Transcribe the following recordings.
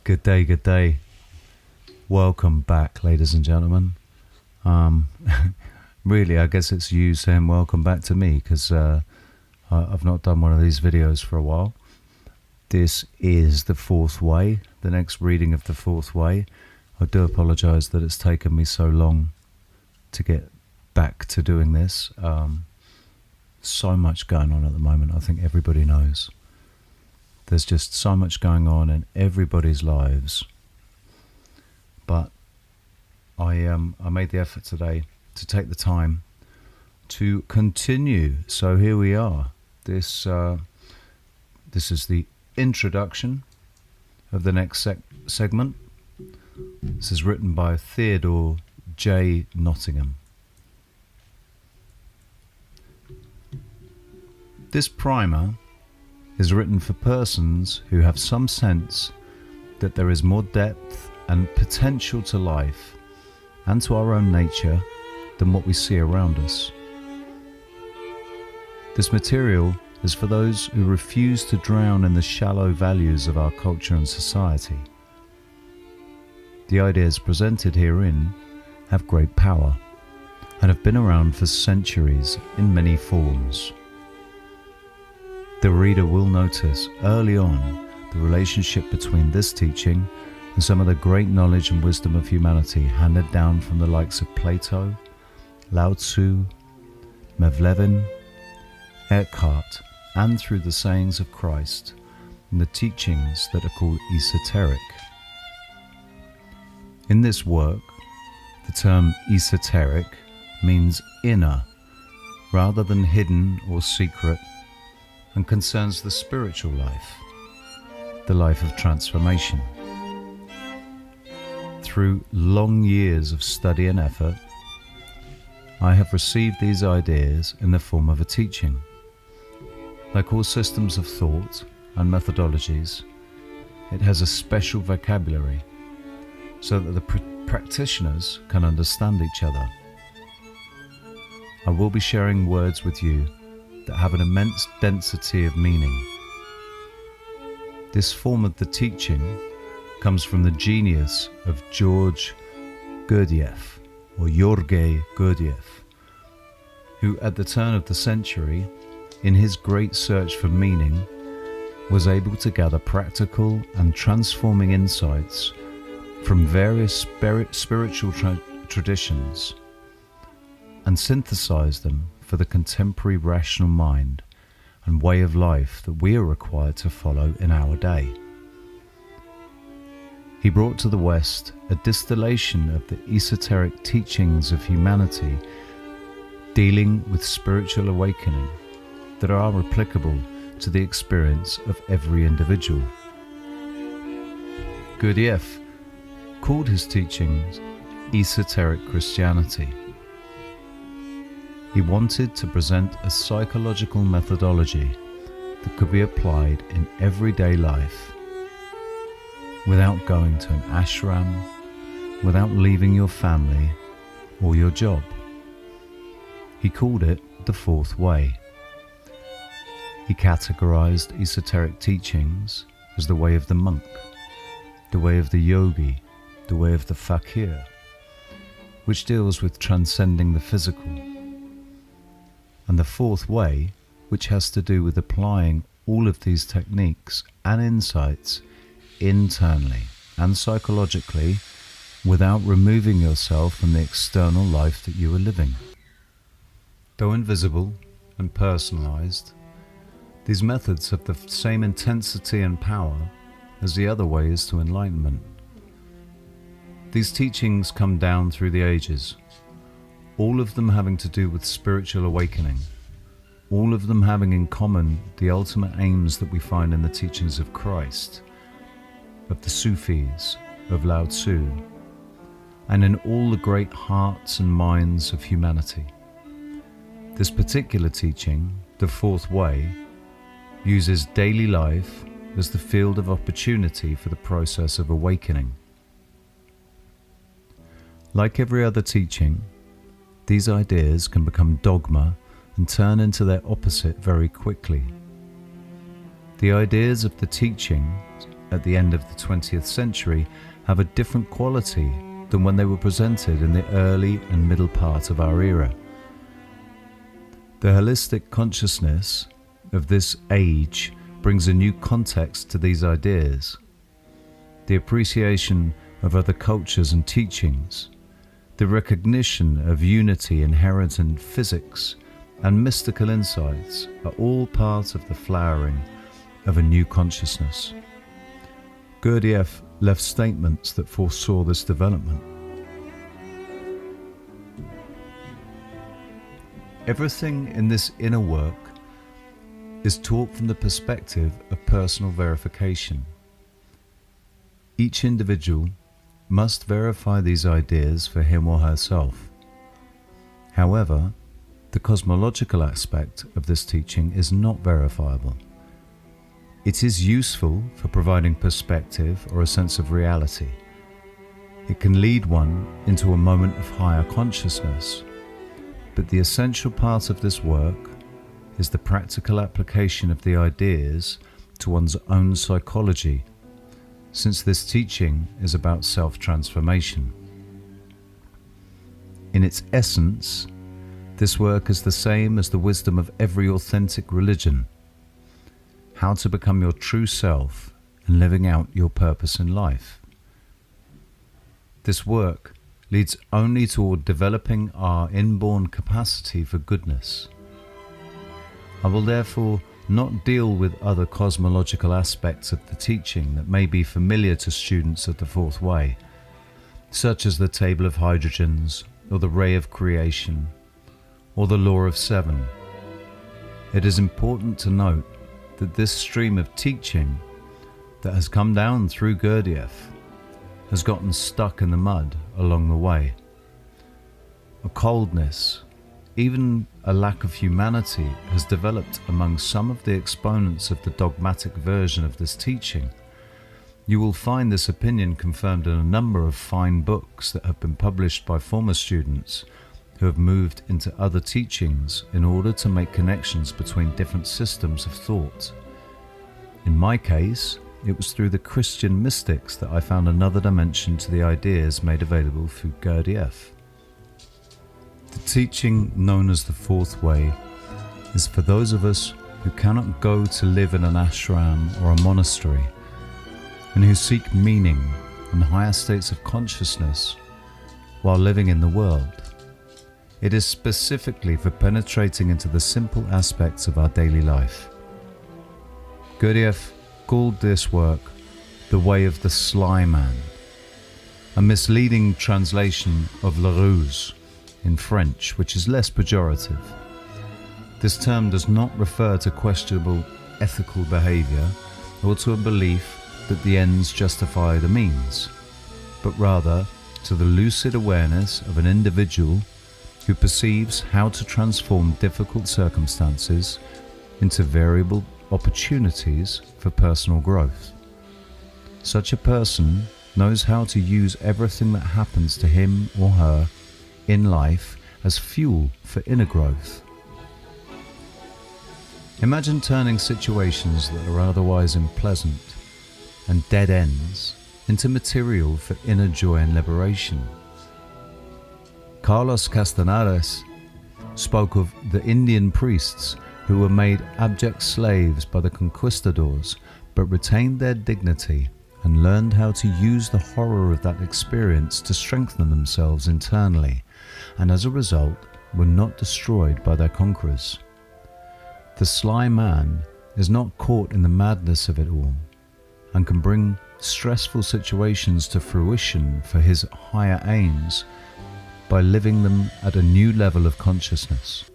Good day. Welcome back, ladies and gentlemen. Really, I guess it's you saying welcome back to me, because I've not done one of these videos for a while. This is the fourth way, the next reading of the fourth way. I do apologise that it's taken me so long to get back to doing this. So much going on at the moment, I think everybody knows. There's just so much going on in everybody's lives. But I made the effort today to take the time to continue. So here we are. This is the introduction of the next segment. This is written by Theodore J. Nottingham. This primer is written for persons who have some sense that there is more depth and potential to life and to our own nature than what we see around us. This material is for those who refuse to drown in the shallow values of our culture and society. The ideas presented herein have great power and have been around for centuries in many forms. The reader will notice early on the relationship between this teaching and some of the great knowledge and wisdom of humanity handed down from the likes of Plato, Lao Tzu, Mevlevin, Eckhart, and through the sayings of Christ and the teachings that are called esoteric. In this work, the term esoteric means inner rather than hidden or secret, and concerns the spiritual life, the life of transformation. Through long years of study and effort, I have received these ideas in the form of a teaching. Like all systems of thought and methodologies, it has a special vocabulary so that the practitioners can understand each other. I will be sharing words with you that have an immense density of meaning. This form of the teaching comes from the genius of George Gurdjieff, or Jorge Gurdjieff, who at the turn of the century, in his great search for meaning, was able to gather practical and transforming insights from various spiritual traditions and synthesize them for the contemporary rational mind and way of life that we are required to follow in our day. He brought to the West a distillation of the esoteric teachings of humanity dealing with spiritual awakening that are applicable to the experience of every individual. Gurdjieff called his teachings esoteric Christianity. He wanted to present a psychological methodology that could be applied in everyday life without going to an ashram, without leaving your family or your job. He called it the fourth way. He categorized esoteric teachings as the way of the monk, the way of the yogi, the way of the fakir, which deals with transcending the physical, and the fourth way, which has to do with applying all of these techniques and insights internally and psychologically without removing yourself from the external life that you are living. Though invisible and personalized, these methods have the same intensity and power as the other ways to enlightenment. These teachings come down through the ages, all of them having to do with spiritual awakening, all of them having in common the ultimate aims that we find in the teachings of Christ, of the Sufis, of Lao Tzu, and in all the great hearts and minds of humanity. This particular teaching, the fourth way, uses daily life as the field of opportunity for the process of awakening. Like every other teaching, these ideas can become dogma and turn into their opposite very quickly. The ideas of the teaching at the end of the 20th century have a different quality than when they were presented in the early and middle part of our era. The holistic consciousness of this age brings a new context to these ideas. The appreciation of other cultures and teachings, the recognition of unity inherent in physics, and mystical insights are all part of the flowering of a new consciousness. Gurdjieff left statements that foresaw this development. Everything in this inner work is taught from the perspective of personal verification. Each individual must verify these ideas for him or herself. However, the cosmological aspect of this teaching is not verifiable. It is useful for providing perspective or a sense of reality. It can lead one into a moment of higher consciousness, but the essential part of this work is the practical application of the ideas to one's own psychology, since this teaching is about self-transformation. In its essence, this work is the same as the wisdom of every authentic religion: how to become your true self and living out your purpose in life. This work leads only toward developing our inborn capacity for goodness. I will therefore not deal with other cosmological aspects of the teaching that may be familiar to students of the Fourth Way, such as the table of hydrogens, or the ray of creation, or the law of seven. It is important to note that this stream of teaching that has come down through Gurdjieff has gotten stuck in the mud along the way. A coldness, even a lack of humanity, has developed among some of the exponents of the dogmatic version of this teaching. You will find this opinion confirmed in a number of fine books that have been published by former students who have moved into other teachings in order to make connections between different systems of thought. In my case, it was through the Christian mystics that I found another dimension to the ideas made available through Gurdjieff. The teaching known as the Fourth Way is for those of us who cannot go to live in an ashram or a monastery, and who seek meaning and higher states of consciousness while living in the world. It is specifically for penetrating into the simple aspects of our daily life. Gurdjieff called this work the way of the sly man, a misleading translation of la ruse in French, which is less pejorative. This term does not refer to questionable ethical behavior or to a belief that the ends justify the means, but rather to the lucid awareness of an individual who perceives how to transform difficult circumstances into variable opportunities for personal growth. Such a person knows how to use everything that happens to him or her in life as fuel for inner growth. Imagine turning situations that are otherwise unpleasant and dead ends into material for inner joy and liberation. Carlos Castañares spoke of the Indian priests who were made abject slaves by the conquistadors, but retained their dignity and learned how to use the horror of that experience to strengthen themselves internally, and as a result were not destroyed by their conquerors. The sly man is not caught in the madness of it all, and can bring stressful situations to fruition for his higher aims by living them at a new level of consciousness.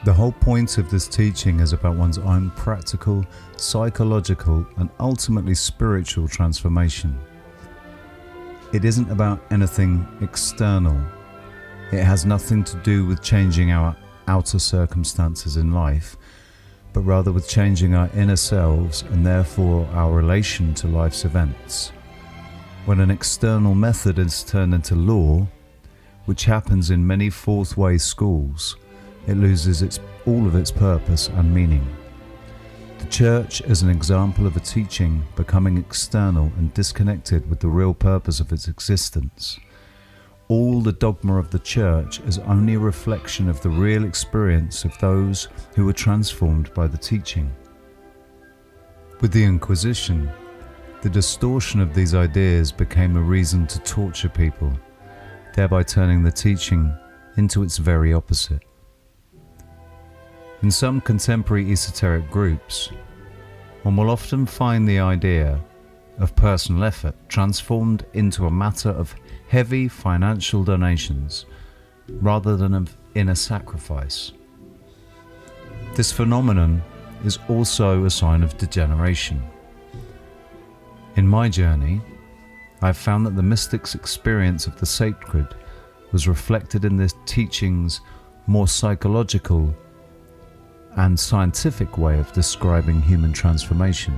The whole point of this teaching is about one's own practical, psychological, and ultimately spiritual transformation. It isn't about anything external. It has nothing to do with changing our outer circumstances in life, but rather with changing our inner selves and therefore our relation to life's events. When an external method is turned into law, which happens in many Fourth Way schools, it loses all of its purpose and meaning. The church is an example of a teaching becoming external and disconnected with the real purpose of its existence. All the dogma of the church is only a reflection of the real experience of those who were transformed by the teaching. With the Inquisition, the distortion of these ideas became a reason to torture people, thereby turning the teaching into its very opposite. In some contemporary esoteric groups, one will often find the idea of personal effort transformed into a matter of heavy financial donations rather than of inner sacrifice. This phenomenon is also a sign of degeneration. In my journey, I have found that the mystic's experience of the sacred was reflected in the teaching's more psychological and scientific way of describing human transformation.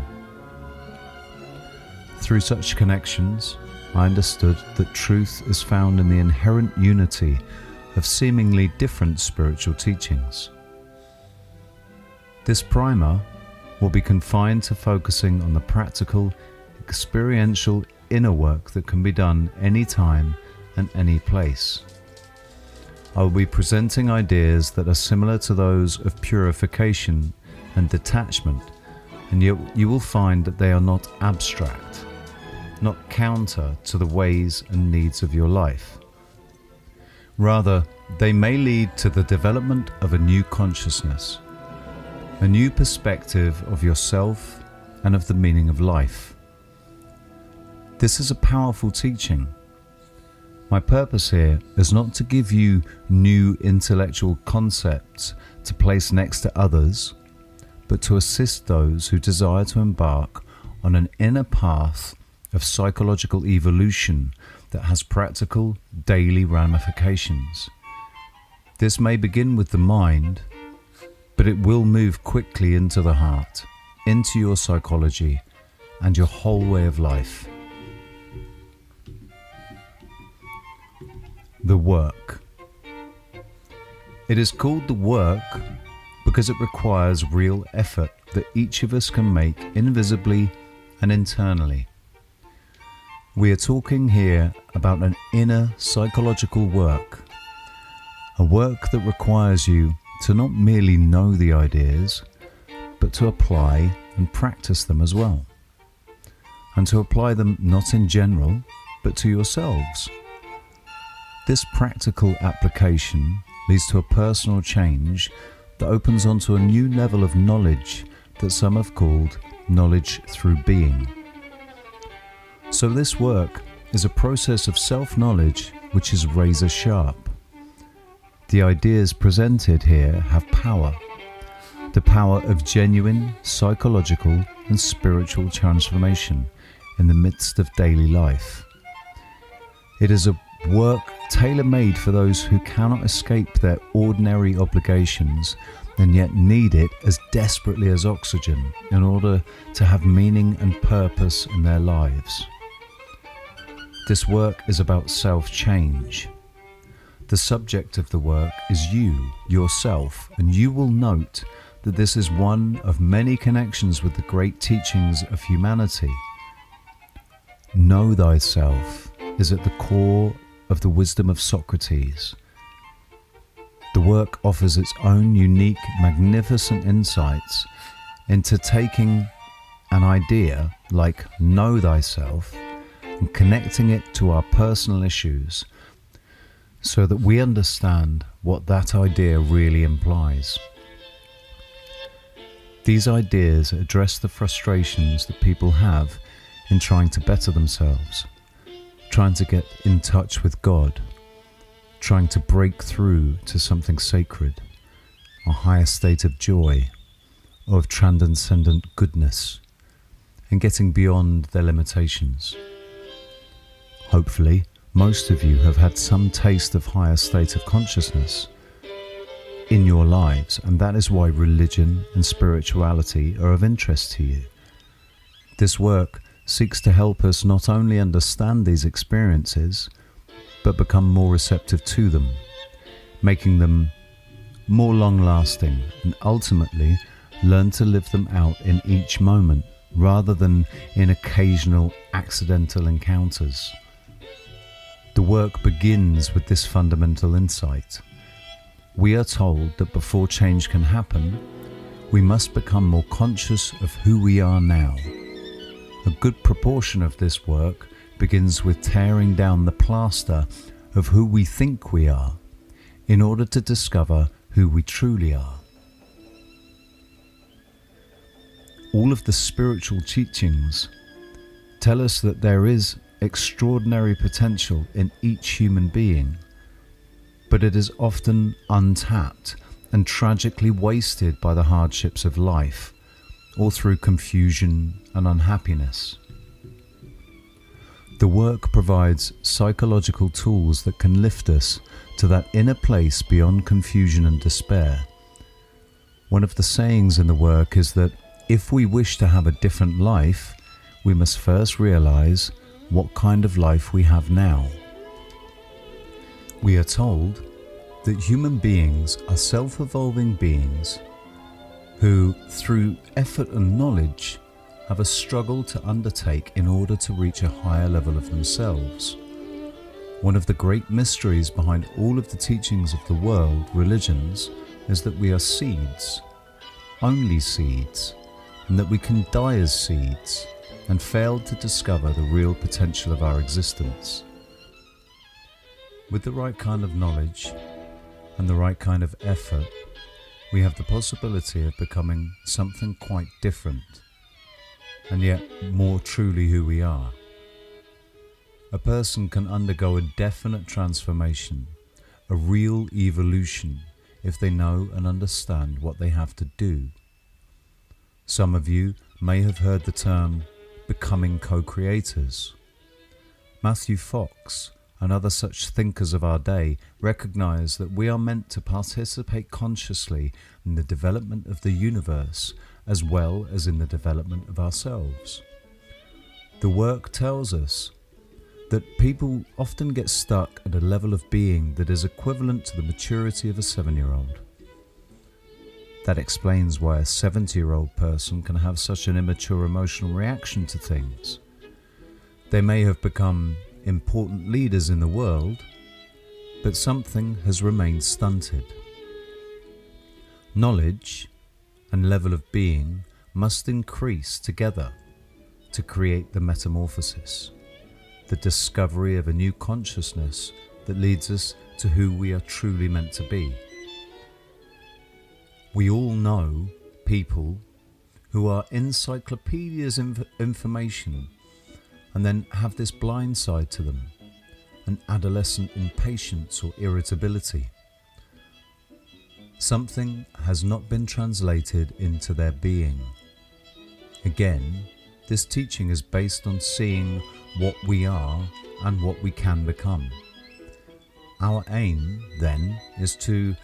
Through such connections, I understood that truth is found in the inherent unity of seemingly different spiritual teachings. This primer will be confined to focusing on the practical, experiential inner work that can be done anytime and any place. I will be presenting ideas that are similar to those of purification and detachment, and yet you will find that they are not abstract, not counter to the ways and needs of your life. Rather, they may lead to the development of a new consciousness, a new perspective of yourself and of the meaning of life. This is a powerful teaching. My purpose here is not to give you new intellectual concepts to place next to others, but to assist those who desire to embark on an inner path of psychological evolution that has practical daily ramifications. This may begin with the mind, but it will move quickly into the heart, into your psychology and your whole way of life. The work. It is called the work because it requires real effort that each of us can make invisibly and internally. We are talking here about an inner psychological work, a work that requires you to not merely know the ideas, but to apply and practice them as well, and to apply them not in general, but to yourselves. This practical application leads to a personal change that opens onto a new level of knowledge that some have called knowledge through being. So this work is a process of self-knowledge which is razor sharp. The ideas presented here have power, the power of genuine psychological and spiritual transformation in the midst of daily life. It is a work tailor-made for those who cannot escape their ordinary obligations and yet need it as desperately as oxygen in order to have meaning and purpose in their lives. This work is about self-change. The subject of the work is you, yourself, and you will note that this is one of many connections with the great teachings of humanity. Know thyself is at the core of the wisdom of Socrates. The work offers its own unique, magnificent insights into taking an idea like know thyself and connecting it to our personal issues so that we understand what that idea really implies. These ideas address the frustrations that people have in trying to better themselves, trying to get in touch with God, trying to break through to something sacred, a higher state of joy, or of transcendent goodness, and getting beyond their limitations. Hopefully, most of you have had some taste of higher state of consciousness in your lives, and that is why religion and spirituality are of interest to you. This work seeks to help us not only understand these experiences, but become more receptive to them, making them more long-lasting and ultimately learn to live them out in each moment rather than in occasional accidental encounters. The work begins with this fundamental insight. We are told that before change can happen, we must become more conscious of who we are now. A good proportion of this work begins with tearing down the plaster of who we think we are in order to discover who we truly are. All of the spiritual teachings tell us that there is extraordinary potential in each human being, but it is often untapped and tragically wasted by the hardships of life or through confusion and unhappiness. The work provides psychological tools that can lift us to that inner place beyond confusion and despair. One of the sayings in the work is that if we wish to have a different life, we must first realize what kind of life we have now. We are told that human beings are self-evolving beings who, through effort and knowledge, have a struggle to undertake in order to reach a higher level of themselves. One of the great mysteries behind all of the teachings of the world religions is that we are seeds, only seeds, and that we can die as seeds and fail to discover the real potential of our existence. With the right kind of knowledge and the right kind of effort, we have the possibility of becoming something quite different, and yet more truly who we are. A person can undergo a definite transformation, a real evolution, if they know and understand what they have to do. Some of you may have heard the term becoming co-creators. Matthew Fox and other such thinkers of our day recognize that we are meant to participate consciously in the development of the universe as well as in the development of ourselves. The work tells us that people often get stuck at a level of being that is equivalent to the maturity of a 7-year-old. That explains why a 70-year-old person can have such an immature emotional reaction to things. They may have become important leaders in the world, but something has remained stunted. Knowledge and level of being must increase together to create the metamorphosis, the discovery of a new consciousness that leads us to who we are truly meant to be. We all know people who are encyclopedias of information and then have this blind side to them, an adolescent impatience or irritability. Something has not been translated into their being. Again, this teaching is based on seeing what we are and what we can become. Our aim, then, is to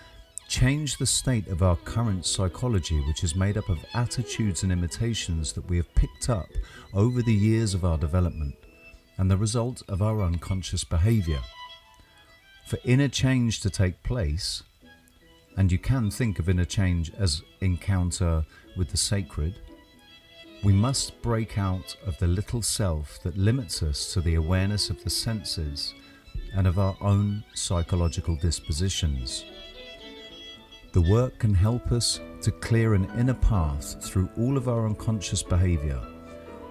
change the state of our current psychology, which is made up of attitudes and imitations that we have picked up over the years of our development and the result of our unconscious behavior. For inner change to take place, and you can think of inner change as encounter with the sacred, we must break out of the little self that limits us to the awareness of the senses and of our own psychological dispositions. The work can help us to clear an inner path through all of our unconscious behavior,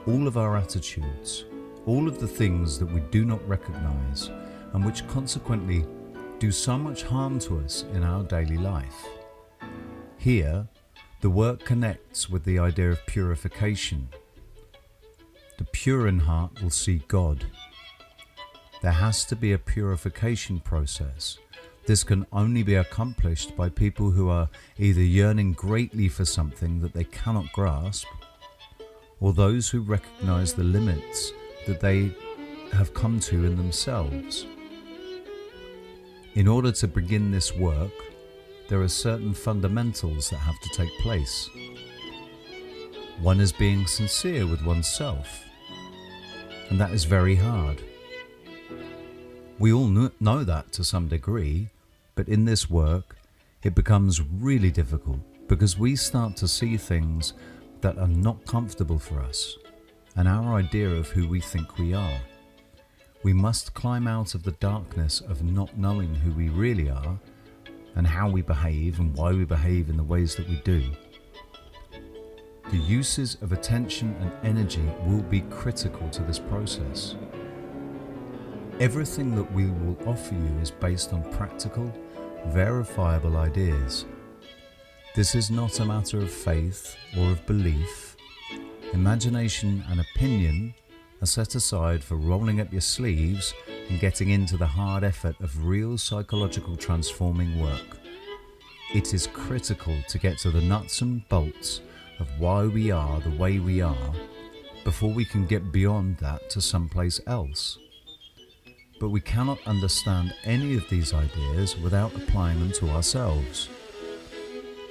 all of our attitudes, all of the things that we do not recognize and which consequently do so much harm to us in our daily life. Here, the work connects with the idea of purification. The pure in heart will see God. There has to be a purification process. This can only be accomplished by people who are either yearning greatly for something that they cannot grasp, or those who recognize the limits that they have come to in themselves. In order to begin this work, there are certain fundamentals that have to take place. One is being sincere with oneself, and that is very hard. We all know that to some degree, but in this work, it becomes really difficult because we start to see things that are not comfortable for us and our idea of who we think we are. We must climb out of the darkness of not knowing who we really are and how we behave and why we behave in the ways that we do. The uses of attention and energy will be critical to this process. Everything that we will offer you is based on practical, verifiable ideas. This is not a matter of faith or of belief. Imagination and opinion are set aside for rolling up your sleeves and getting into the hard effort of real psychological transforming work. It is critical to get to the nuts and bolts of why we are the way we are before we can get beyond that to someplace else. But we cannot understand any of these ideas without applying them to ourselves.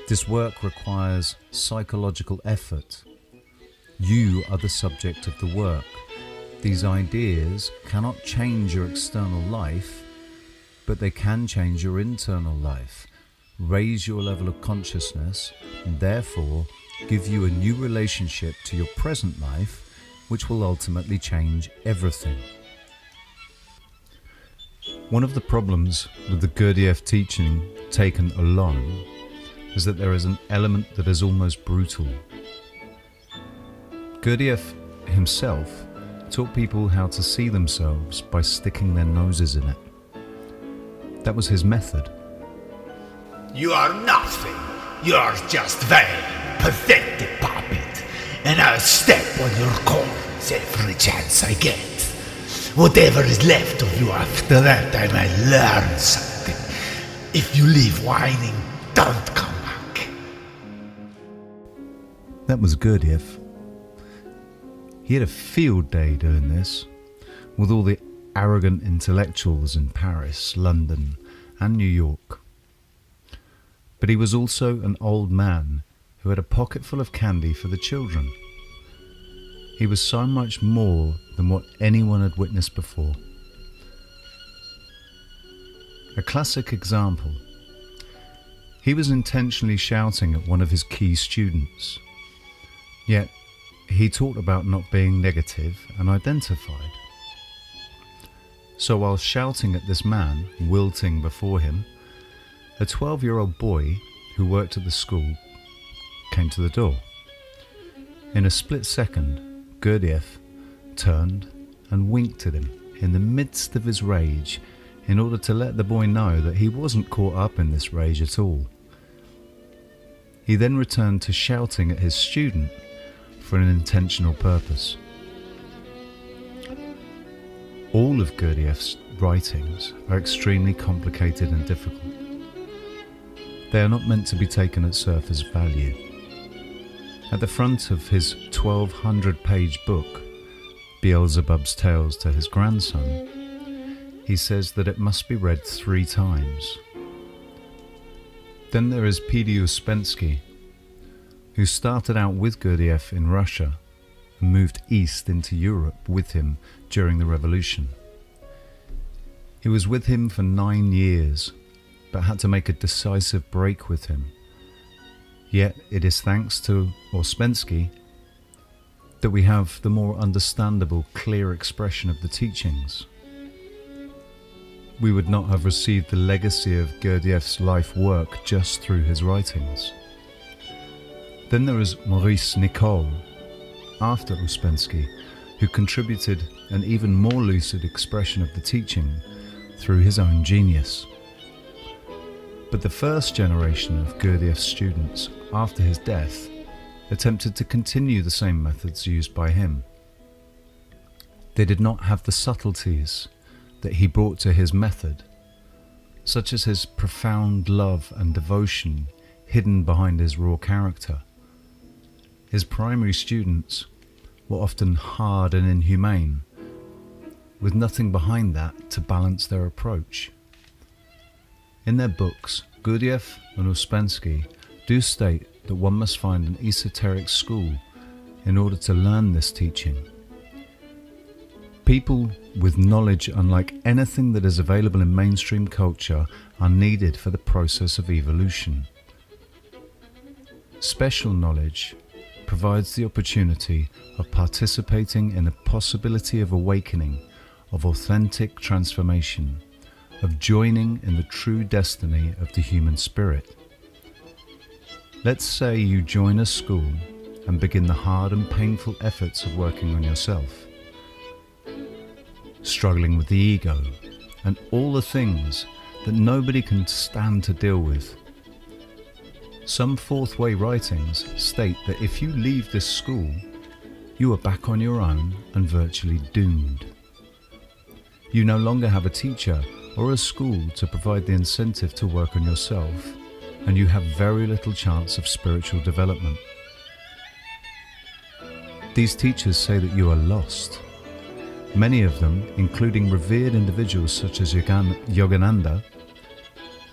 This work requires psychological effort. You are the subject of the work. These ideas cannot change your external life, but they can change your internal life, raise your level of consciousness, and therefore give you a new relationship to your present life, which will ultimately change everything. One of the problems with the Gurdjieff teaching taken alone is that there is an element that is almost brutal. Gurdjieff himself taught people how to see themselves by sticking their noses in it. That was his method. You are nothing. You are just vain, pathetic puppet, and I'll step on your corns every chance I get. Whatever is left of you after that, I might learn something. If you leave whining, don't come back. That was Gurdjieff. He had a field day doing this, with all the arrogant intellectuals in Paris, London, and New York. But he was also an old man who had a pocket full of candy for the children. He was so much more than what anyone had witnessed before. A classic example. He was intentionally shouting at one of his key students. Yet, he taught about not being negative and identified. So while shouting at this man, wilting before him, a 12-year-old boy who worked at the school came to the door. In a split second, Gurdjieff turned and winked at him in the midst of his rage in order to let the boy know that he wasn't caught up in this rage at all. He then returned to shouting at his student for an intentional purpose. All of Gurdjieff's writings are extremely complicated and difficult. They are not meant to be taken at surface value. At the front of his 1,200-page book, Beelzebub's Tales to his grandson, he says that it must be read 3 times. Then there is P.D. Uspensky, who started out with Gurdjieff in Russia and moved east into Europe with him during the revolution. He was with him for 9 years, but had to make a decisive break with him. Yet it is thanks to Uspensky that we have the more understandable, clear expression of the teachings. We would not have received the legacy of Gurdjieff's life work just through his writings. Then there is Maurice Nicole, after Uspensky, who contributed an even more lucid expression of the teaching through his own genius. But the first generation of Gurdjieff's students, after his death, attempted to continue the same methods used by him. They did not have the subtleties that he brought to his method, such as his profound love and devotion hidden behind his raw character. His primary students were often hard and inhumane, with nothing behind that to balance their approach. In their books, Gurdjieff and Uspensky do state that one must find an esoteric school in order to learn this teaching. People with knowledge unlike anything that is available in mainstream culture are needed for the process of evolution. Special knowledge provides the opportunity of participating in the possibility of awakening, of authentic transformation, of joining in the true destiny of the human spirit. Let's say you join a school and begin the hard and painful efforts of working on yourself, struggling with the ego and all the things that nobody can stand to deal with. Some fourth way writings state that if you leave this school, you are back on your own and virtually doomed. You no longer have a teacher or a school to provide the incentive to work on yourself, and you have very little chance of spiritual development. These teachers say that you are lost. Many of them, including revered individuals such as Yogananda,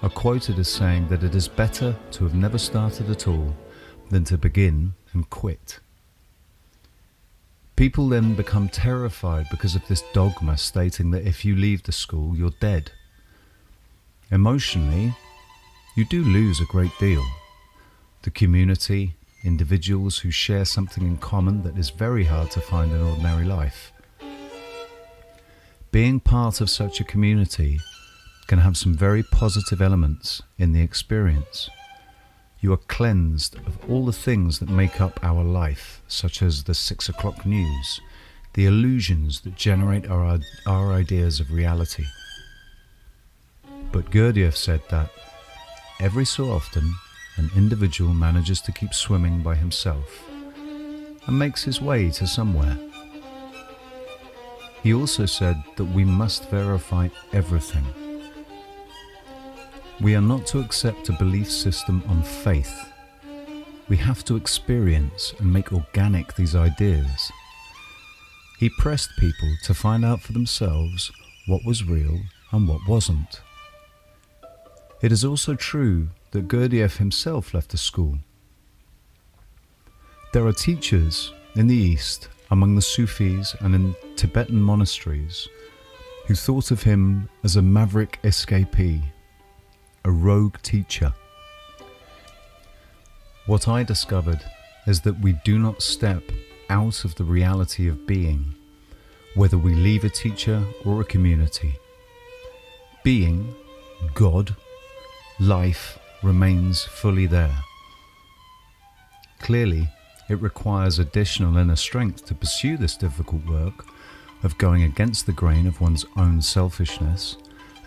are quoted as saying that it is better to have never started at all than to begin and quit. People then become terrified because of this dogma stating that if you leave the school, you're dead. Emotionally, you do lose a great deal. The community, individuals who share something in common that is very hard to find in ordinary life. Being part of such a community can have some very positive elements in the experience. You are cleansed of all the things that make up our life, such as the 6 o'clock news, the illusions that generate our ideas of reality. But Gurdjieff said that every so often an individual manages to keep swimming by himself and makes his way to somewhere. He also said that we must verify everything. We are not to accept a belief system on faith. We have to experience and make organic these ideas. He pressed people to find out for themselves what was real and what wasn't. It is also true that Gurdjieff himself left the school. There are teachers in the East, among the Sufis and in Tibetan monasteries, who thought of him as a maverick escapee, a rogue teacher. What I discovered is that we do not step out of the reality of being, whether we leave a teacher or a community. Being, God, life remains fully there. Clearly, it requires additional inner strength to pursue this difficult work of going against the grain of one's own selfishness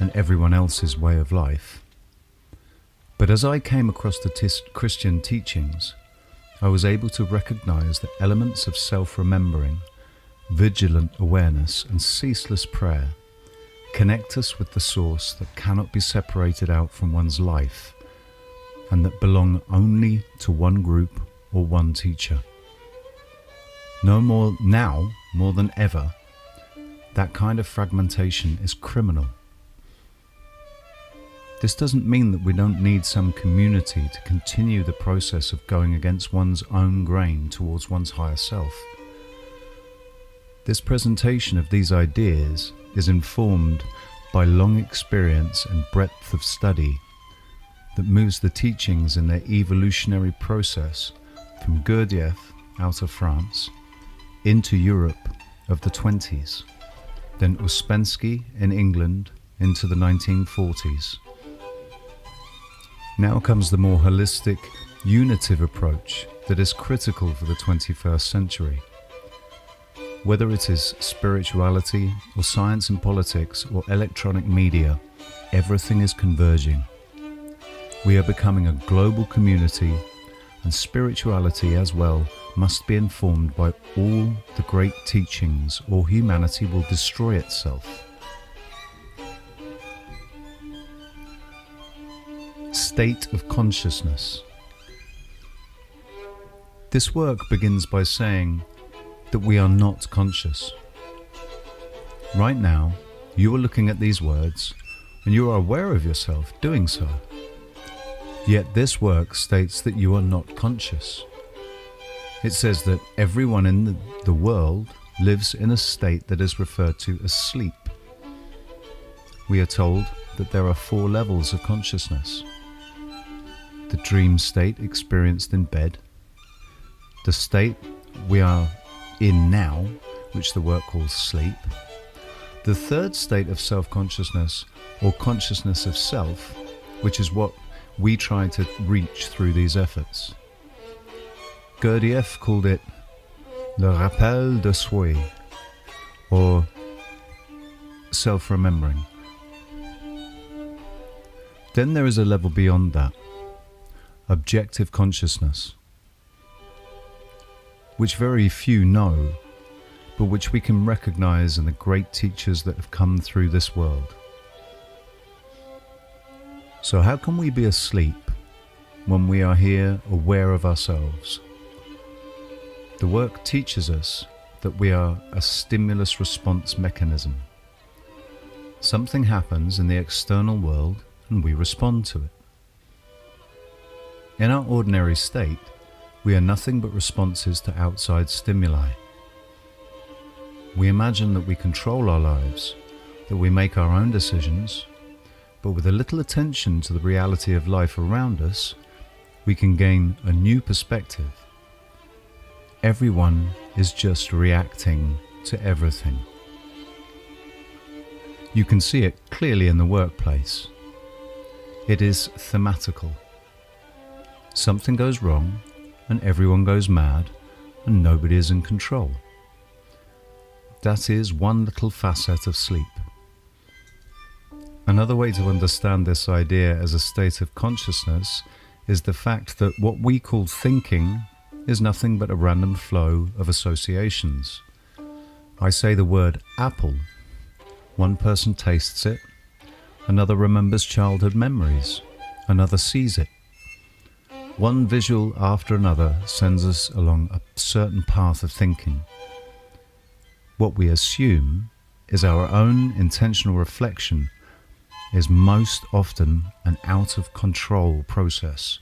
and everyone else's way of life. But as I came across the Christian teachings, I was able to recognize that elements of self-remembering, vigilant awareness and ceaseless prayer connect us with the source that cannot be separated out from one's life and that belong only to one group or one teacher. No more now, more than ever, that kind of fragmentation is criminal. This doesn't mean that we don't need some community to continue the process of going against one's own grain towards one's higher self. This presentation of these ideas is informed by long experience and breadth of study that moves the teachings in their evolutionary process from Gurdjieff out of France into Europe of the 20s, then Ouspensky in England into the 1940s. Now comes the more holistic, unitive approach that is critical for the 21st century. Whether it is spirituality or science and politics or electronic media, everything is converging. We are becoming a global community, and spirituality as well must be informed by all the great teachings, or humanity will destroy itself. State of consciousness. This work begins by saying that we are not conscious. Right now, you are looking at these words and you are aware of yourself doing so. Yet this work states that you are not conscious. It says that everyone in the world lives in a state that is referred to as sleep. We are told that there are 4 levels of consciousness. the dream state experienced in bed, the state we are in now, which the work calls sleep, the third state of self-consciousness or consciousness of self, which is what we try to reach through these efforts. Gurdjieff called it le rappel de soi, or self-remembering. Then there is a level beyond that, objective consciousness, which very few know, but which we can recognize in the great teachers that have come through this world. So how can we be asleep when we are here aware of ourselves? The work teaches us that we are a stimulus response mechanism. Something happens in the external world and we respond to it. In our ordinary state, we are nothing but responses to outside stimuli. We imagine that we control our lives, that we make our own decisions, but with a little attention to the reality of life around us, we can gain a new perspective. Everyone is just reacting to everything. You can see it clearly in the workplace. It is thematical. Something goes wrong and everyone goes mad and nobody is in control. That is one little facet of sleep. Another way to understand this idea as a state of consciousness is the fact that what we call thinking is nothing but a random flow of associations. I say the word apple. One person tastes it, another remembers childhood memories, another sees it. One visual after another sends us along a certain path of thinking. What we assume is our own intentional reflection is most often an out-of-control process,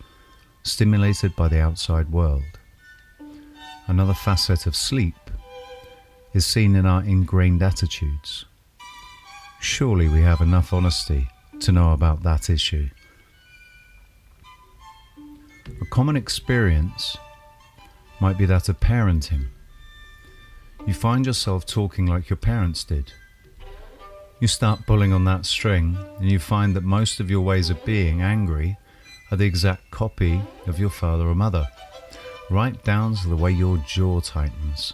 stimulated by the outside world. Another facet of sleep is seen in our ingrained attitudes. Surely we have enough honesty to know about that issue. A common experience might be that of parenting. You find yourself talking like your parents did. You start pulling on that string and you find that most of your ways of being angry are the exact copy of your father or mother, right down to the way your jaw tightens.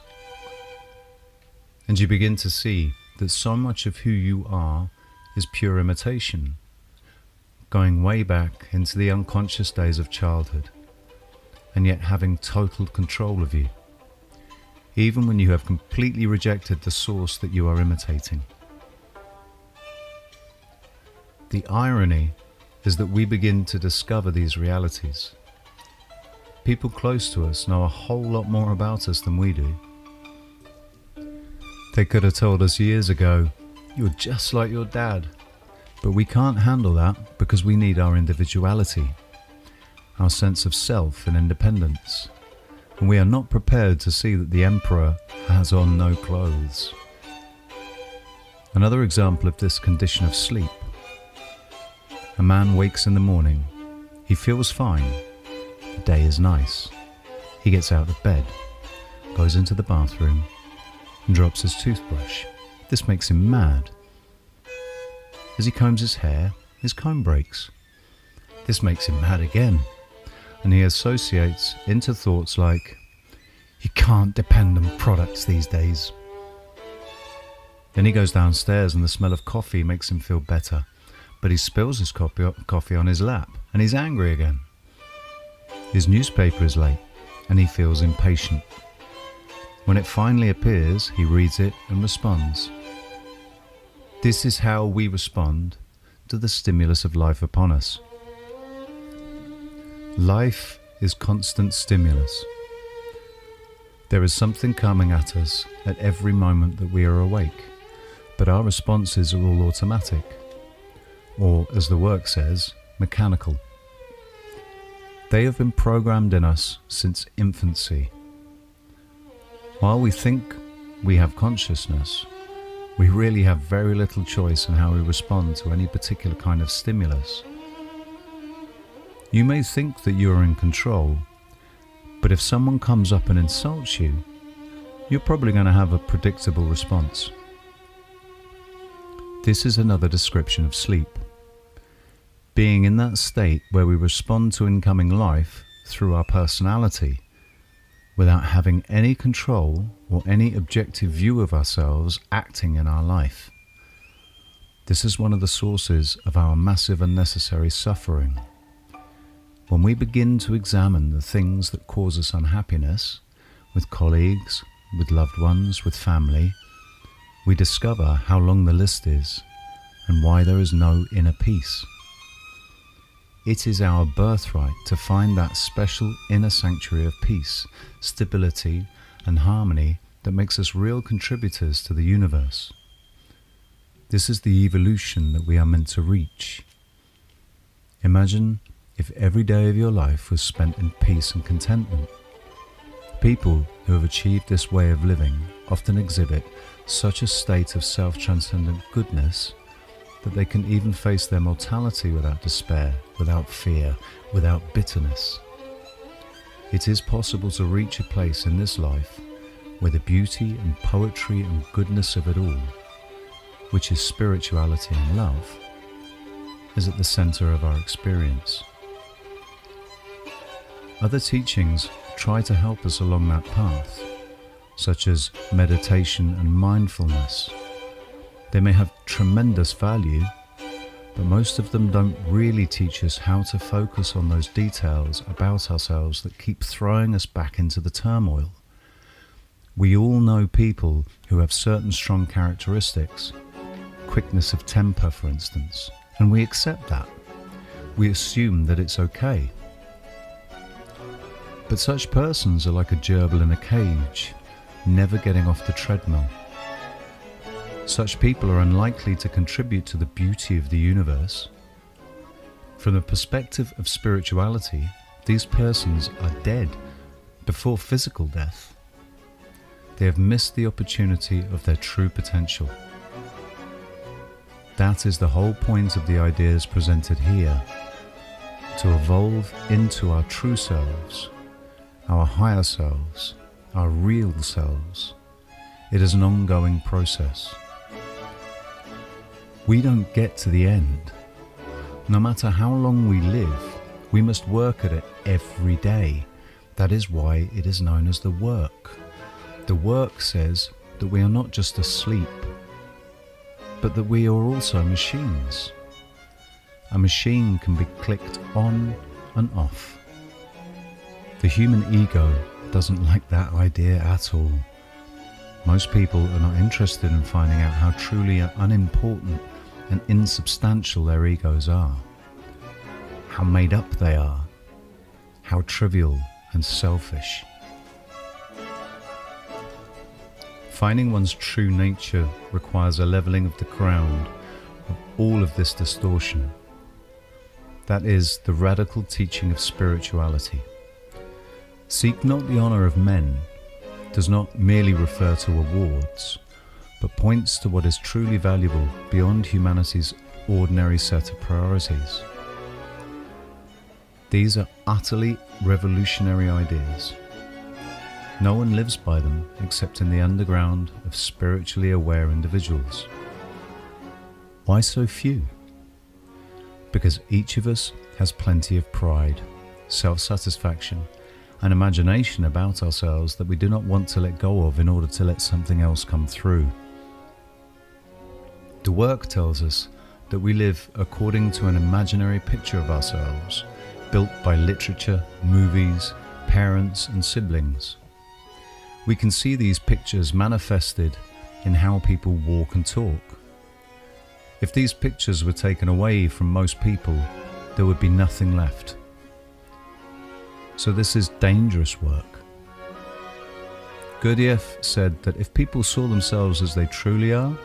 And you begin to see that so much of who you are is pure imitation, going way back into the unconscious days of childhood, and yet having total control of you, even when you have completely rejected the source that you are imitating. The irony is that we begin to discover these realities. People close to us know a whole lot more about us than we do. They could have told us years ago, "You're just like your dad," but we can't handle that because we need our individuality, our sense of self and independence, and we are not prepared to see that the emperor has on no clothes. Another example of this condition of sleep. A man wakes in the morning. He feels fine. The day is nice. He gets out of bed, goes into the bathroom, and drops his toothbrush. This makes him mad. As he combs his hair, his comb breaks. This makes him mad again, and he associates into thoughts like, "You can't depend on products these days." Then he goes downstairs and the smell of coffee makes him feel better, but he spills his coffee on his lap and he's angry again. His newspaper is late and he feels impatient. When it finally appears, he reads it and responds. This is how we respond to the stimulus of life upon us. Life is constant stimulus. There is something coming at us at every moment that we are awake, but our responses are all automatic, or as the work says, mechanical. They have been programmed in us since infancy. While we think we have consciousness, we really have very little choice in how we respond to any particular kind of stimulus. You may think that you are in control, but if someone comes up and insults you, you're probably going to have a predictable response. This is another description of sleep. Being in that state where we respond to incoming life through our personality, without having any control or any objective view of ourselves acting in our life. This is one of the sources of our massive unnecessary suffering. When we begin to examine the things that cause us unhappiness, with colleagues, with loved ones, with family, we discover how long the list is and why there is no inner peace. It is our birthright to find that special inner sanctuary of peace, stability, and harmony that makes us real contributors to the universe. This is the evolution that we are meant to reach. Imagine if every day of your life was spent in peace and contentment. People who have achieved this way of living often exhibit such a state of self-transcendent goodness that they can even face their mortality without despair, without fear, without bitterness. It is possible to reach a place in this life where the beauty and poetry and goodness of it all, which is spirituality and love, is at the center of our experience. Other teachings try to help us along that path, such as meditation and mindfulness. They may have tremendous value, but most of them don't really teach us how to focus on those details about ourselves that keep throwing us back into the turmoil. We all know people who have certain strong characteristics, quickness of temper for instance, and we accept that. We assume that it's okay. But such persons are like a gerbil in a cage, never getting off the treadmill. Such people are unlikely to contribute to the beauty of the universe. From the perspective of spirituality, these persons are dead before physical death. They have missed the opportunity of their true potential. That is the whole point of the ideas presented here, to evolve into our true selves, our higher selves, our real selves. It is an ongoing process. We don't get to the end. No matter how long we live, we must work at it every day. That is why it is known as the work. The work says that we are not just asleep, but that we are also machines. A machine can be clicked on and off. The human ego doesn't like that idea at all. Most people are not interested in finding out how truly unimportant and insubstantial their egos are, how made up they are, how trivial and selfish. Finding one's true nature requires a leveling of the ground of all of this distortion. That is the radical teaching of spirituality. Seek not the honor of men does not merely refer to awards, but points to what is truly valuable beyond humanity's ordinary set of priorities. These are utterly revolutionary ideas. No one lives by them except in the underground of spiritually aware individuals. Why so few? Because each of us has plenty of pride, self-satisfaction, and imagination about ourselves that we do not want to let go of in order to let something else come through. The work tells us that we live according to an imaginary picture of ourselves, built by literature, movies, parents, and siblings. We can see these pictures manifested in how people walk and talk. If these pictures were taken away from most people, there would be nothing left. So this is dangerous work. Gurdjieff said that if people saw themselves as they truly are,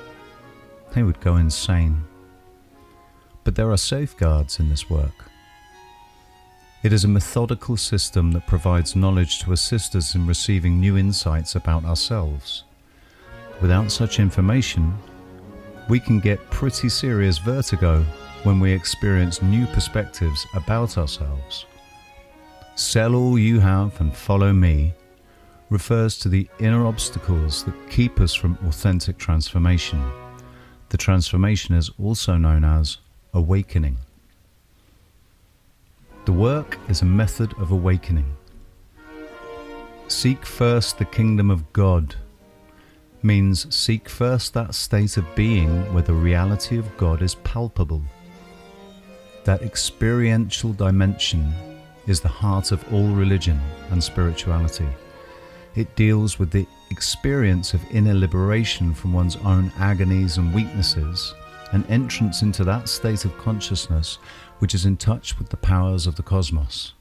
they would go insane. But there are safeguards in this work. It is a methodical system that provides knowledge to assist us in receiving new insights about ourselves. Without such information, we can get pretty serious vertigo when we experience new perspectives about ourselves. Sell all you have and follow me refers to the inner obstacles that keep us from authentic transformation. The transformation is also known as awakening. The work is a method of awakening. Seek first the kingdom of God means seek first that state of being where the reality of God is palpable. That experiential dimension is the heart of all religion and spirituality. It deals with the experience of inner liberation from one's own agonies and weaknesses, an entrance into that state of consciousness which is in touch with the powers of the cosmos.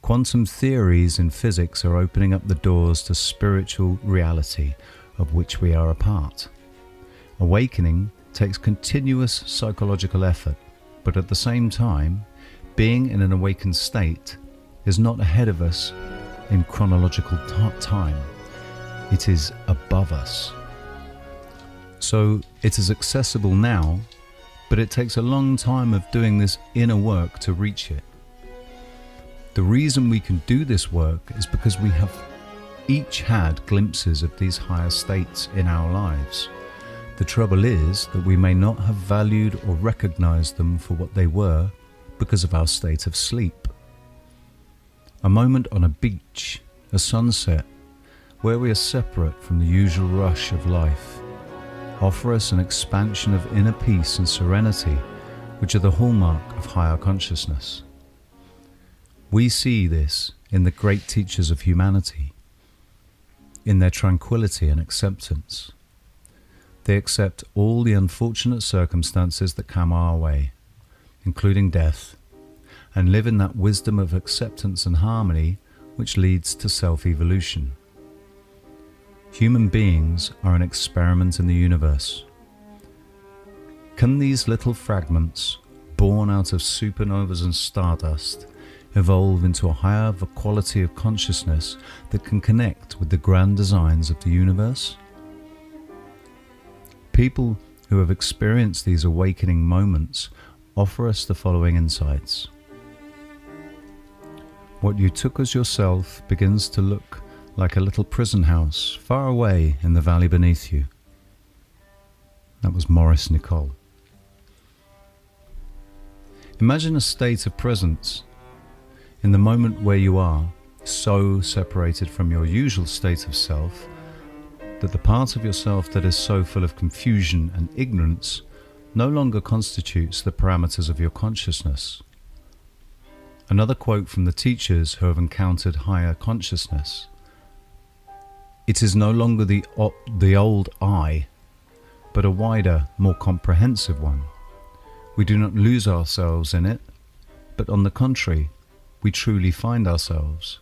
Quantum theories in physics are opening up the doors to spiritual reality of which we are a part. Awakening takes continuous psychological effort, but at the same time, being in an awakened state is not ahead of us in chronological time. It is above us. So it is accessible now, but it takes a long time of doing this inner work to reach it. The reason we can do this work is because we have each had glimpses of these higher states in our lives. The trouble is that we may not have valued or recognized them for what they were because of our state of sleep. A moment on a beach, a sunset, where we are separate from the usual rush of life, offer us an expansion of inner peace and serenity, which are the hallmark of higher consciousness. We see this in the great teachers of humanity, in their tranquility and acceptance. They accept all the unfortunate circumstances that come our way, including death, and live in that wisdom of acceptance and harmony which leads to self-evolution. Human beings are an experiment in the universe. Can these little fragments, born out of supernovas and stardust, evolve into a higher quality of consciousness that can connect with the grand designs of the universe? People who have experienced these awakening moments offer us the following insights. What you took as yourself begins to look like a little prison house far away in the valley beneath you. That was Maurice Nicole. Imagine a state of presence in the moment where you are so separated from your usual state of self that the part of yourself that is so full of confusion and ignorance no longer constitutes the parameters of your consciousness. Another quote from the teachers who have encountered higher consciousness: it is no longer the old I, but a wider, more comprehensive one. We do not lose ourselves in it, but on the contrary, we truly find ourselves.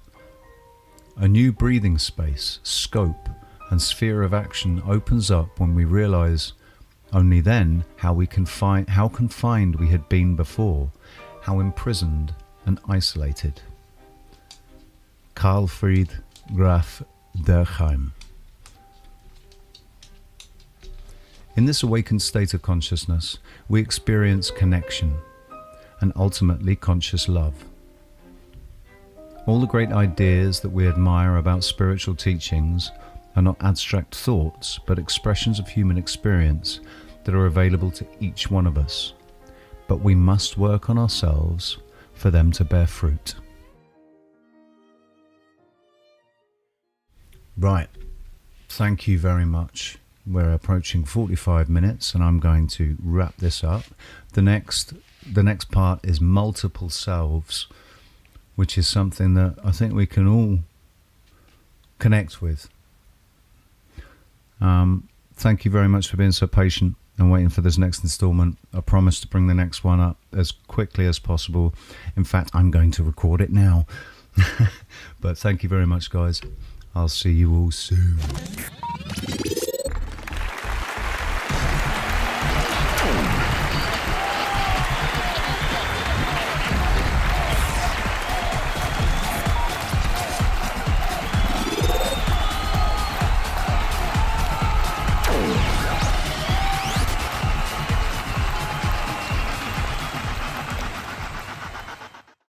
A new breathing space, scope, and sphere of action opens up when we realize only then how confined we had been before, how imprisoned and isolated. Carl Fried Graf Derkheim. In this awakened state of consciousness, we experience connection and ultimately conscious love. All the great ideas that we admire about spiritual teachings are not abstract thoughts, but expressions of human experience that are available to each one of us. But we must work on ourselves for them to bear fruit. Right, thank you very much. We're approaching 45 minutes and I'm going to wrap this up. The next part is multiple selves, which is something that I think we can all connect with. Thank you very much for being so patient and waiting for this next installment. I promise to bring the next one up as quickly as possible. In fact, I'm going to record it now. But thank you very much, guys. I'll see you all soon.